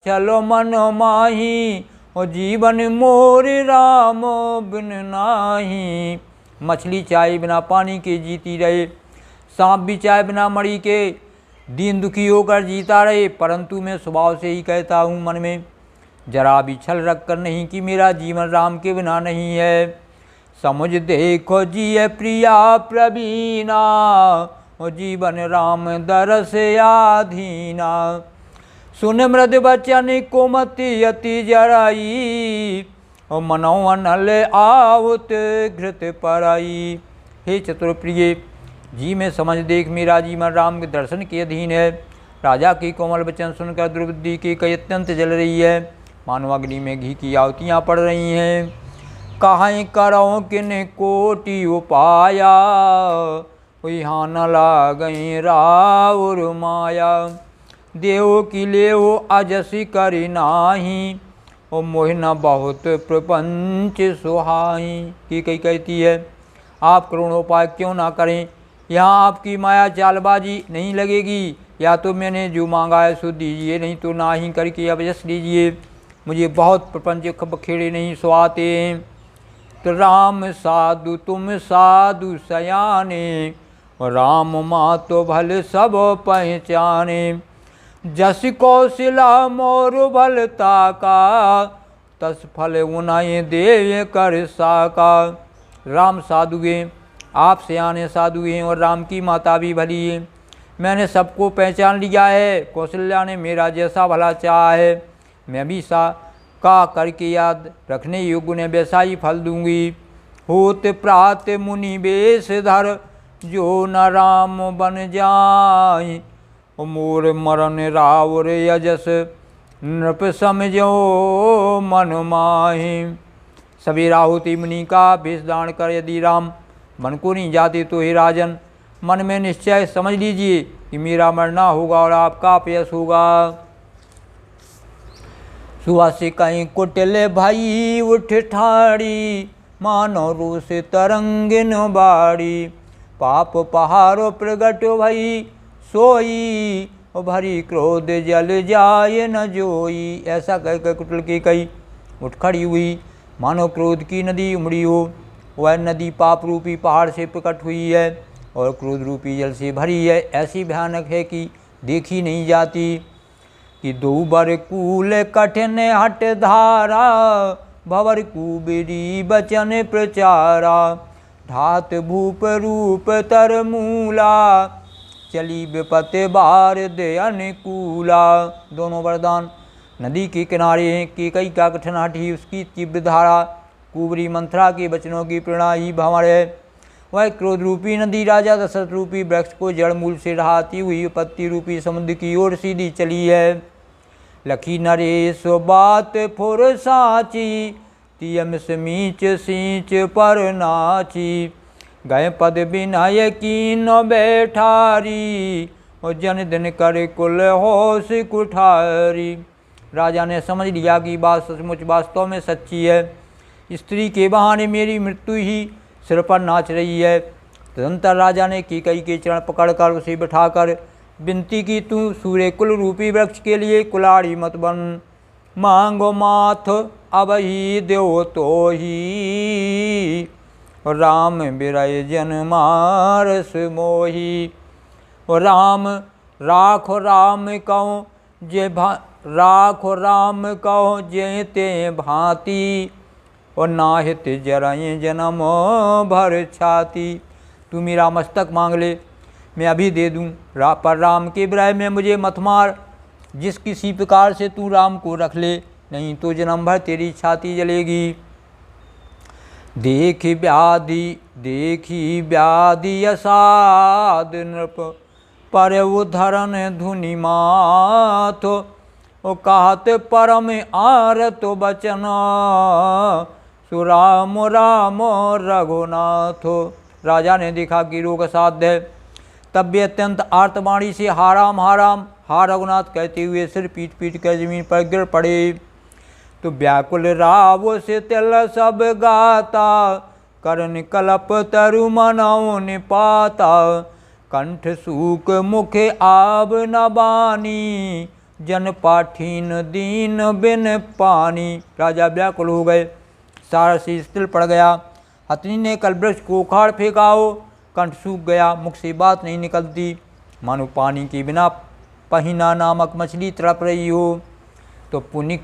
चलो मन माही, और जीवन मोर राम बिन नाही। मछली चाय बिना पानी के जीती रहे, सांप भी चाय बिना मणि के दीन दुखी होकर जीता रहे, परंतु मैं स्वभाव से ही कहता हूँ मन में जरा भी छल रख कर नहीं कि मेरा जीवन राम के बिना नहीं है। समझ देखो जिय प्रिया प्रवीणा, और जीवन राम दरस आधीना। सुन मृद बचन कोमति अति जराई, और मनो अनल आवत घृत पराई। हे चतुरप्रिय जी, मैं समझ देख मेरा जीवन राम के दर्शन के अधीन है। राजा की कोमल वचन सुनकर द्रौपदी की कई अत्यंत जल रही है, मानो अग्नि में घी की आहुतियाँ पड़ रही हैं। कहाँ करो किन कोटि उपाया, यहाँ न लागई राउर माया। देव की लेव अजसी करी नाही, और मोह न बहुत प्रपंच सुहाई। की कई कहती है आप करोड़ोपाय क्यों ना करें, यहाँ आपकी माया चालबाजी नहीं लगेगी। या तो मैंने जो मांगा है सो दीजिए, नहीं तो ना ही करके अब यश लीजिए। मुझे बहुत प्रपंच बखेड़े नहीं सुहाते हैं। तो राम साधु तुम साधु सयाने, राम माँ तो भल सब पहचाने। जस कौशला मोर भलता का, तस फल उन्हें देव कर साका। राम साधु हैं, आप सयाने साधु हैं, और राम की माता भी भली है। मैंने सबको पहचान लिया है। कौशल्या ने मेरा जैसा भला चाहा है, मैं भी सा का करके याद रखने योग्य ने वैसा ही फल दूंगी। होत प्रात मुनि बेश धर, जो न राम बन जाय। मोर मरण रावर यजस, नृप समझो मन माहि। सवेरा होती मुनि का वेश धारण कर यदि राम मन को नहीं जाते तो हे राजन, मन में निश्चय समझ लीजिए कि मेरा मरना होगा और आपका अपयश होगा। सुबह से कहीं कुटिल भाई उठ ठाड़ी, मानो रोष तरंगिन बाड़ी। पाप पहाड़ो प्रगट भई सोई, भरी क्रोध जल जाए न जोई। ऐसा कहकर कुटिल की कई उठ खड़ी हुई, मानो क्रोध की नदी उमड़ी हो। वह नदी पाप रूपी पहाड़ से प्रकट हुई है और क्रोध रूपी जल से भरी है। ऐसी भयानक है कि देखी नहीं जाती। कि दो बर कूल कठिन हट धारा, भवर कुबेरी बचन प्रचारा। ढात भूप रूप तर मूला, चली विपत बार दे अनुकूला। दोनों वरदान नदी के किनारे हैं। केकई का कठिन हट ही उसकी तीव्र धारा, कुबरी मंथरा के वचनों की प्रेरणा ही भंवर है। वह क्रोध रूपी नदी राजा दशरथ रूपी वृक्ष को जड़ मूल से ढहाती हुई विपत्ति रूपी समुद्र की ओर सीधी चली है। लखी नरेश बात फुर साची, तियम समीच सींच पर नाची। गए पद बिनाय कीन बैठारी, और जन दिन कर कुल होश कुठारी। राजा ने समझ लिया कि बात सचमुच वास्तव में सच्ची है। स्त्री के बहाने मेरी मृत्यु ही सिर पर नाच रही है। तदंतर राजा ने कैकेयी के चरण पकड़कर उसे बिठाकर विनती की, तू सूर्य कुल रूपी वृक्ष के लिए कुलाड़ी मत बन। मांगो माथ अब ही देव तो ही, राम बिरय जन मारस मोही। राम राखो राम कहो जे राखो राम कहो जे ते भांति, और नाहित जराए जन्म भर छाती। तू मेरा मस्तक मांग ले, मैं अभी दे दूँ, पर राम के विरह में मुझे मत मार। जिस किसी प्रकार से तू राम को रख ले, नहीं तो जन्म भर तेरी छाती जलेगी। देखी व्याधि असाद नृप, पर उधरन धुनि माथ। ओ कहत परम आरत बचन, सुराम राम रघुनाथ। राजा ने देखा कि रोग असाध्य है, तब भी अत्यंत आर्तवाणी से हाराम हाराम हा रघुनाथ कहते हुए सिर पीट पीट कर जमीन पर गिर पड़े। तो व्याकुल राव से तिल सब गाता, करन कलप तरु मनौ निपाता। कंठ सूक मुख आब न बानी, जन पाठीन दीन बिन पानी। राजा व्याकुल हो गए, सारा शीश तिल पड़ गया। हथनी ने कल्पवृक्ष को उखाड़ फेंका हो, कंठ सूख गया, मुख से बात नहीं निकलती, मानो पानी के बिना पहिना नामक मछली तड़प रही हो। तो पुण्य